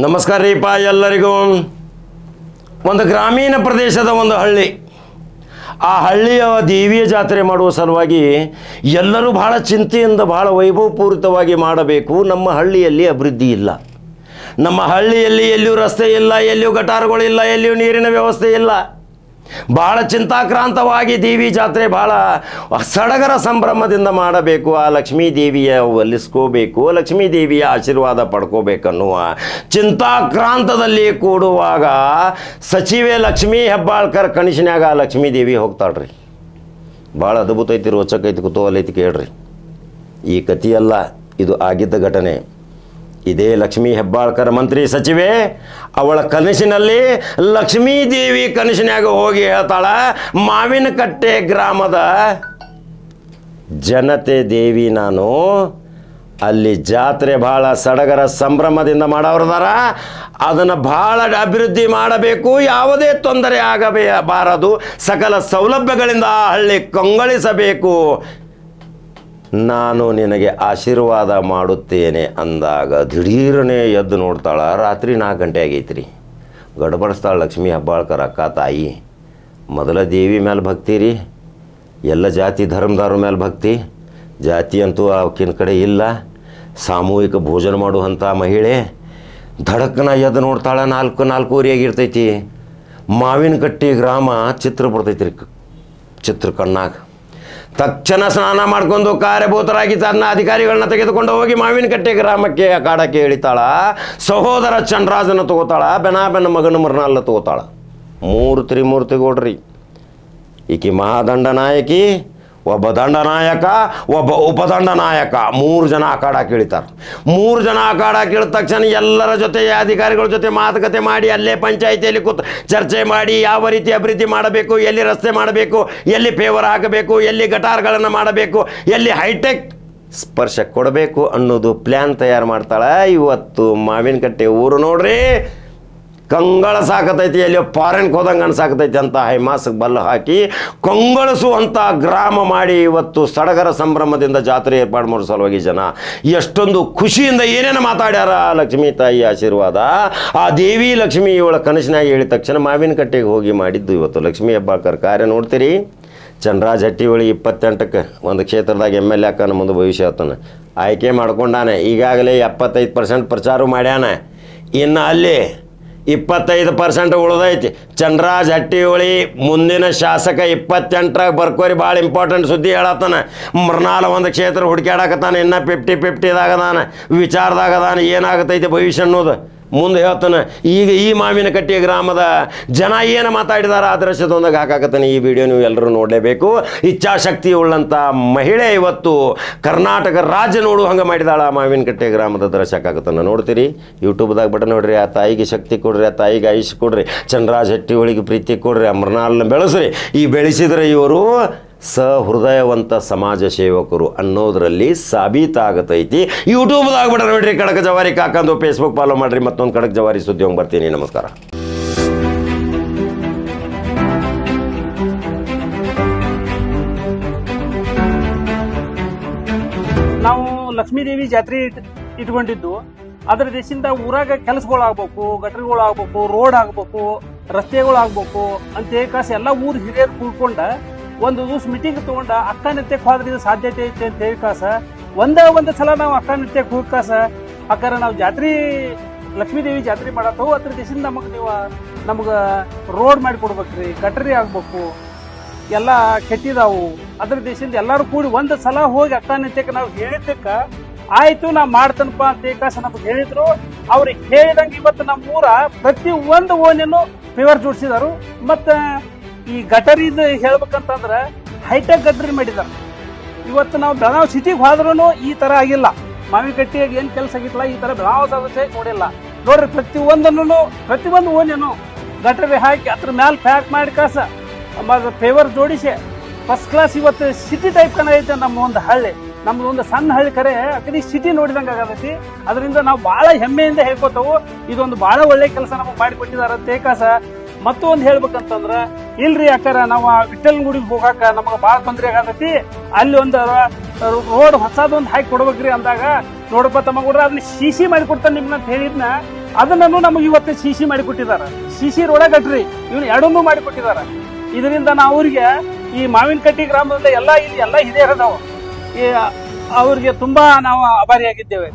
ನಮಸ್ಕಾರ ರೀಪ ಎಲ್ಲರಿಗೂ. ಒಂದು ಗ್ರಾಮೀಣ ಪ್ರದೇಶದ ಒಂದು ಹಳ್ಳಿ, ಆ ಹಳ್ಳಿಯ ದೇವಿಯ ಜಾತ್ರೆ ಮಾಡುವ ಸಲುವಾಗಿ ಎಲ್ಲರೂ ಬಹಳ ಚಿಂತೆಯಿಂದ ಬಹಳ ವೈಭವಪೂರಿತವಾಗಿ ಮಾಡಬೇಕು. ನಮ್ಮ ಹಳ್ಳಿಯಲ್ಲಿ ಅಭಿವೃದ್ಧಿ ಇಲ್ಲ, ನಮ್ಮ ಹಳ್ಳಿಯಲ್ಲಿ ಎಲ್ಲಿಯೂ ರಸ್ತೆ ಇಲ್ಲ, ಎಲ್ಲಿಯೂ ಗಟಾರಗಳಿಲ್ಲ, ಎಲ್ಲಿಯೂ ನೀರಿನ ವ್ಯವಸ್ಥೆ ಇಲ್ಲ. ಬಹಳ ಚಿಂತಾಕ್ರಾಂತವಾಗಿ ದೇವಿ ಜಾತ್ರೆ ಬಹಳ ಸಡಗರ ಸಂಭ್ರಮದಿಂದ ಮಾಡಬೇಕು. ಆ ಲಕ್ಷ್ಮೀ ದೇವಿಯ ಒಲಿಸ್ಕೋಬೇಕು, ಲಕ್ಷ್ಮೀ ದೇವಿಯ ಆಶೀರ್ವಾದ ಪಡ್ಕೋಬೇಕನ್ನುವ ಚಿಂತಾಕ್ರಾಂತದಲ್ಲಿ ಕೂಡುವಾಗ ಸಚಿವೆ ಲಕ್ಷ್ಮೀ ಹೆಬ್ಬಾಳ್ಕರ್ ಕನಸಿನ್ಯಾಗ ಲಕ್ಷ್ಮೀ ದೇವಿ ಹೋಗ್ತಾಳ್ರಿ. ಭಾಳ ಅದ್ಭುತ ಐತಿ, ರೋಚಕ ಐತಿ, ಕುತೂಹಲ ಐತಿ, ಕೇಳ್ರಿ. ಈ ಕಥೆಯಲ್ಲ, ಇದು ಆಗಿದ್ದ ಘಟನೆ. ಇದೇ ಲಕ್ಷ್ಮೀ ಹೆಬ್ಬಾಳ್ಕರ್ ಮಂತ್ರಿ ಸಚಿವೆ ಅವಳ ಕನಸಿನಲ್ಲಿ ಲಕ್ಷ್ಮೀ ದೇವಿ ಕನಸಿನಾಗ ಹೋಗಿ ಹೇಳ್ತಾಳ, ಮಾವಿನಕಟ್ಟೆ ಗ್ರಾಮದ ಜನತೆ ದೇವಿ ನಾನು, ಅಲ್ಲಿ ಜಾತ್ರೆ ಭಾಳ ಸಡಗರ ಸಂಭ್ರಮದಿಂದ ಮಾಡೋರದಾರ, ಅದನ್ನು ಭಾಳ ಅಭಿವೃದ್ಧಿ ಮಾಡಬೇಕು, ಯಾವುದೇ ತೊಂದರೆ ಆಗಬಾರದು, ಸಕಲ ಸೌಲಭ್ಯಗಳಿಂದ ಆ ಹಳ್ಳಿ ಕಂಗೊಳಿಸಬೇಕು, ನಾನು ನಿನಗೆ ಆಶೀರ್ವಾದ ಮಾಡುತ್ತೇನೆ ಅಂದಾಗ ದಿಢೀರನೆ ಎದ್ದು ನೋಡ್ತಾಳ. ರಾತ್ರಿ 4 ಗಂಟೆ ಆಗೈತಿ ರೀ. ಗಡಬಡಿಸ್ತಾಳೆ ಲಕ್ಷ್ಮೀ ಹೆಬ್ಬಾಳ್ಕರ್ ಅಕ್ಕ ತಾಯಿ. ಮೊದಲ ದೇವಿ ಮೇಲೆ ಭಕ್ತಿ ರೀ, ಎಲ್ಲ ಜಾತಿ ಧರ್ಮದವ್ರ ಮೇಲೆ ಭಕ್ತಿ. ಜಾತಿ ಅಂತೂ ಆಕಿನ ಕಡೆ ಇಲ್ಲ. ಸಾಮೂಹಿಕ ಭೋಜನ ಮಾಡುವಂಥ ಮಹಿಳೆ ಧಡಕ್ಕನ ಎದ್ದು ನೋಡ್ತಾಳೆ. 4:30 ಆಗಿರ್ತೈತಿ. ಮಾವಿನಕಟ್ಟೆ ಗ್ರಾಮ ಚಿತ್ರ ಬರ್ತೈತಿ ರೀ, ಚಿತ್ರ ಕಣ್ಣಾಗ. ತಕ್ಷಣ ಸ್ನಾನ ಮಾಡ್ಕೊಂಡು ಕಾರ್ಯಭೂತರಾಗಿ ತನ್ನ ಅಧಿಕಾರಿಗಳನ್ನ ತೆಗೆದುಕೊಂಡು ಹೋಗಿ ಮಾವಿನಕಟ್ಟೆ ಗ್ರಾಮಕ್ಕೆ ಅಖಾಡಕ್ಕೆ ಇಳಿತಾಳ. ಸಹೋದರ ಚಂದ್ರಾಜನ ತಗೋತಾಳ, ಬೆನ್ನ ಮಗನ ಮೃಣಾಲ ತಗೋತಾಳ. 3 ತ್ರಿಮೂರ್ತಿಗೌಡ್ರಿ. ಈಕಿ ಮಹಾದಂಡ ನಾಯಕಿ, ಒಬ್ಬ ದಂಡನಾಯಕ, ಒಬ್ಬ ಉಪದಂಡನಾಯಕ, 3 ಜನ ಅಖಾಡಕ್ಕೆ ಇಳಿತಾರೆ. 3 ಜನ ಅಖಾಡಕ್ಕೆ ಇಳಿದ ತಕ್ಷಣ ಎಲ್ಲರ ಜೊತೆ ಅಧಿಕಾರಿಗಳ ಜೊತೆ ಮಾತುಕತೆ ಮಾಡಿ ಅಲ್ಲೇ ಪಂಚಾಯಿತಿಯಲ್ಲಿ ಕೂತು ಚರ್ಚೆ ಮಾಡಿ ಯಾವ ರೀತಿ ಅಭಿವೃದ್ಧಿ ಮಾಡಬೇಕು, ಎಲ್ಲಿ ರಸ್ತೆ ಮಾಡಬೇಕು, ಎಲ್ಲಿ ಫೇವರ್ ಹಾಕಬೇಕು, ಎಲ್ಲಿ ಗಟಾರ್ಗಳನ್ನು ಮಾಡಬೇಕು, ಎಲ್ಲಿ ಹೈಟೆಕ್ ಸ್ಪರ್ಶ ಕೊಡಬೇಕು ಅನ್ನೋದು ಪ್ಲ್ಯಾನ್ ತಯಾರು ಮಾಡ್ತಾಳೆ. ಇವತ್ತು ಮಾವಿನಕಟ್ಟೆ ಊರು ನೋಡ್ರಿ ಕಂಗಳ ಸಾಕತೈತಿ, ಎಲ್ಲಿಯೋ ಫಾರಿನ್ಗೆ ಹೋದಂಗೆ ಅನ್ಸಾಕತೈತಿ ಅಂತ ಹೈಮಾಸ್ಗೆ ಬಲ್ಲು ಹಾಕಿ ಕಂಗೊಳಿಸುವಂಥ ಗ್ರಾಮ ಮಾಡಿ ಇವತ್ತು ಸಡಗರ ಸಂಭ್ರಮದಿಂದ ಜಾತ್ರೆ ಏರ್ಪಾಡು ಮಾಡೋ ಸಲುವಾಗಿ ಜನ ಎಷ್ಟೊಂದು ಖುಷಿಯಿಂದ ಏನೇನು ಮಾತಾಡ್ಯಾರ. ಲಕ್ಷ್ಮೀ ತಾಯಿ ಆಶೀರ್ವಾದ, ಆ ದೇವಿ ಲಕ್ಷ್ಮೀ ಇವಳ ಕನಸಿನಾಗಿ ಹೇಳಿದ ತಕ್ಷಣ ಮಾವಿನಕಟ್ಟೆಗೆ ಹೋಗಿ ಮಾಡಿದ್ದು ಇವತ್ತು ಲಕ್ಷ್ಮೀ ಹೆಬ್ಬಾಳ್ಕರ್ ಕಾರ್ಯ ನೋಡ್ತೀರಿ. ಚಂದ್ರರಾಜ್ ಹಟ್ಟಿಹೊಳಿ 28ಕ್ಕೆ ಒಂದು ಕ್ಷೇತ್ರದಾಗ MLA ಹಾಕನ ಮುಂದೆ ಭವಿಷ್ಯ ಆತನ ಆಯ್ಕೆ ಮಾಡ್ಕೊಂಡಾನೆ. ಈಗಾಗಲೇ 75% ಪ್ರಚಾರ ಮಾಡ್ಯಾನ. ಇನ್ನು ಅಲ್ಲಿ 25% ಉಳಿದೈತಿ. ಚಂದ್ರರಾಜ್ ಹಟ್ಟಿಹೊಳಿ ಮುಂದಿನ ಶಾಸಕ 28ರಾಗ ಬರ್ಕೋರಿ. ಭಾಳ ಇಂಪಾರ್ಟೆಂಟ್ ಸುದ್ದಿ ಹೇಳತ್ತಾನ. ಮೃಣಾಲ ಒಂದು ಕ್ಷೇತ್ರ ಹುಡುಕ್ಯಾಡಕತ್ತಾನೆ. ಇನ್ನು 50-50ದಾಗದಾನ, ವಿಚಾರದಾಗದಾನ. ಏನಾಗತೈತಿ ಭವಿಷ್ಯ ಅನ್ನೋದು ಮುಂದೆ ಹೇಳ್ತಾನೆ. ಈಗ ಈ ಮಾವಿನಕಟ್ಟೆ ಗ್ರಾಮದ ಜನ ಏನು ಮಾತಾಡಿದಾರ ಆ ದೃಶ್ಯದೊಂದಾಗ ಹಾಕಾಕತ್ತಾನೆ. ಈ ವಿಡಿಯೋ ನೀವು ಎಲ್ಲರೂ ನೋಡಲೇಬೇಕು. ಇಚ್ಛಾಶಕ್ತಿ ಉಳ್ಳಂಥ ಮಹಿಳೆ ಇವತ್ತು ಕರ್ನಾಟಕ ರಾಜ್ಯ ನೋಡು ಹಂಗೆ ಮಾಡಿದಾಳ. ಮಾವಿನಕಟ್ಟೆ ಗ್ರಾಮದ ದೃಶ್ಯ ಹಾಕಾಕತ್ತಾನೆ. ನೋಡ್ತೀರಿ, ಯೂಟ್ಯೂಬ್ದಾಗ ಬಟ ನೋಡ್ರಿ. ಆ ತಾಯಿಗೆ ಶಕ್ತಿ ಕೊಡ್ರಿ, ಆ ತಾಯಿಗೆ ಆಯುಷ್ ಕೊಡ್ರಿ, ಚಂದ್ರರಾಜ್ ಹಟ್ಟಿಹೊಳಿಗೆ ಪ್ರೀತಿ ಕೊಡ್ರಿ, ಆ ಮೃಣಾಲನ್ನ ಬೆಳೆಸ್ರಿ. ಈ ಬೆಳೆಸಿದ್ರೆ ಇವರು ಸಹೃದಯವಂತ ಸಮಾಜ ಸೇವಕರು ಅನ್ನೋದರಲ್ಲಿ ಸಾಬೀತಾಗತೈತಿ. ಯೂಟ್ಯೂಬ್ದಾಗ ಬಿಡ ನೋಡ್ರಿ. ಖಡಕ್ ಜವಾರಿ ಕಾಕಂದು ಫೇಸ್ಬುಕ್ ಫಾಲೋ ಮಾಡ್ರಿ. ಮತ್ತೊಂದು ಖಡಕ್ ಜವಾರಿ ಸುದ್ದಿ ಹೋಗಿ ಬರ್ತೀನಿ. ನಮಸ್ಕಾರ. ನಾವು ಲಕ್ಷ್ಮೀದೇವಿ ಜಾತ್ರೆ ಇಟ್ಕೊಂಡಿದ್ದು ಅದ್ರ ದೇಶದಿಂದ ಊರಾಗ ಕೆಲಸಗಳಾಗ್ಬೇಕು, ಗಟರ್ಗಳಾಗ್ಬೇಕು, ರೋಡ್ ಆಗ್ಬೇಕು, ರಸ್ತೆಗಳಾಗ್ಬೇಕು ಅಂತ ಕಾಸ ಎಲ್ಲ ಊರ್ ಹಿರಿಯರು ಕೂಡ್ಕೊಂಡ ಒಂದು ದಿವಸ ಮೀಟಿಂಗ್ ತಗೊಂಡ ಅಕ್ಕ ನೃತ್ಯಕ್ಕೆ ಹೋದ್ರೆ ಇದು ಸಾಧ್ಯತೆ ಐತೆ ಅಂತ ಹೇಳಿ ಕಾಸ ಒಂದು ಸಲ ನಾವು ಅಕ್ಕ ನೃತ್ಯಕ್ಕೆ ಹೋಗಿ ಕಾಸ ಅಕ್ಕಾರ ನಾವು ಜಾತ್ರೆ ಲಕ್ಷ್ಮೀದೇವಿ ಜಾತ್ರೆ ಮಾಡತ್ತವು. ಅದ್ರ ದೇಶದಿಂದ ನಮ್ಗೆ ರೋಡ್ ಮಾಡಿ ಕೊಡ್ಬೇಕ್ರಿ, ಗಟರಿ ಆಗ್ಬೇಕು, ಎಲ್ಲ ಕೆಟ್ಟಿದಾವು. ಅದ್ರ ದೇಶದಿಂದ ಎಲ್ಲರೂ ಕೂಡಿ ಒಂದು ಸಲ ಹೋಗಿ ಅಕ್ಕ ನೃತ್ಯಕ್ಕೆ ನಾವು ಹೇಳಿದ್ದಕ್ಕ ಆಯ್ತು ನಾ ಮಾಡ್ತನಪ್ಪ ಅಂತ ಕಾಸ ನಮ್ಗೆ ಹೇಳಿದ್ರು. ಅವ್ರಿಗೆ ಹೇಳಿದಂಗೆ ಇವತ್ತು ನಮ್ಮೂರ ಪ್ರತಿ ಒಂದು ಓನೇನು ಫೇವರ್ ಜೋಡಿಸಿದಾರು. ಮತ್ತು ಈ ಗಟರಿದ ಹೇಳ್ಬೇಕಂತಂದ್ರೆ ಹೈಟೆಕ್ ಗಟರಿ ಮಾಡಿದಾರೆ. ಇವತ್ತು ನಾವು ಬೆಳಗಾವಿ ಸಿಟಿಗೆ ಹೋದ್ರೂ ಈ ಥರ ಆಗಿಲ್ಲ. ಮಾವಿನಕಟ್ಟೆಗೆ ಏನು ಕೆಲಸ ಆಗಿತ್ತಲ್ಲ ಈ ಥರ ಬೆಳಗಾವಿ ಸದಸ್ಯ ನೋಡಿಲ್ಲ. ನೋಡ್ರಿ, ಪ್ರತಿಯೊಂದು ಓನೇನು ಗಟರಿ ಹಾಕಿ ಅದ್ರ ಮ್ಯಾಲೆ ಪ್ಯಾಕ್ ಮಾಡಿ ಕಾಸ ಫೇವರ್ ಜೋಡಿಸಿ ಫಸ್ಟ್ ಕ್ಲಾಸ್ ಇವತ್ತು ಸಿಟಿ ಟೈಪ್ ಕಣ ಐತೆ ನಮ್ಮ ಒಂದು ಹಳ್ಳಿ. ನಮ್ದು ಒಂದು ಸಣ್ಣ ಹಳ್ಳಿ ಕರೆ ಅಕಡಿ ಸಿಟಿ ನೋಡಿದಂಗೆ ಆಗತೈತಿ. ಅದರಿಂದ ನಾವು ಭಾಳ ಹೆಮ್ಮೆಯಿಂದ ಹೇಳ್ಕೊತಾವು. ಇದೊಂದು ಭಾಳ ಒಳ್ಳೆ ಕೆಲಸ ನಮಗೆ ಮಾಡಿಕೊಟ್ಟಿದಾರಂತೆ ಕಾಸ. ಮತ್ತೊಂದು ಹೇಳ್ಬೇಕಂತಂದ್ರ ಇಲ್ರಿ ಅಕ್ಕಾರ ನಾವು ವಿಠಲ್ ಗುಡಿಗೆ ಹೋಗಾಕ ನಮಗ ಭಾಳ ತೊಂದರೆ ಆಗತೈತಿ, ಅಲ್ಲಿ ಒಂದು ರೋಡ್ ಹೊಸದೊಂದು ಹಾಕಿ ಕೊಡ್ಬೇಕ್ರಿ ಅಂದಾಗ ನೋಡಪ್ಪ ತಮ್ಮ ಕೂಡ ಅದನ್ನ ಸಿಸಿ ಮಾಡಿ ಕೊಡ್ತಾನೆ ನಿಮ್ನ ಅಂತ ಹೇಳಿದ್ನ ಅದನ್ನು ನಮಗೆ ಇವತ್ತು ಸಿಸಿ ಮಾಡಿಕೊಟ್ಟಿದ್ದಾರೆ. ಸಿಸಿ ರೋಡ ಗಟ್ರಿ ಇವನು ಎರಡನ್ನೂ ಮಾಡಿಕೊಟ್ಟಿದ್ದಾರೆ. ಇದರಿಂದ ನಾವು ಅವ್ರಿಗೆ ಈ ಮಾವಿನಕಟ್ಟಿ ಗ್ರಾಮದಿಂದ ಎಲ್ಲ ಇಲ್ಲಿ ಎಲ್ಲ ಹಿರಿಯರದಾವ, ಅವ್ರಿಗೆ ತುಂಬಾ ನಾವು ಆಭಾರಿಯಾಗಿದ್ದೇವೆ.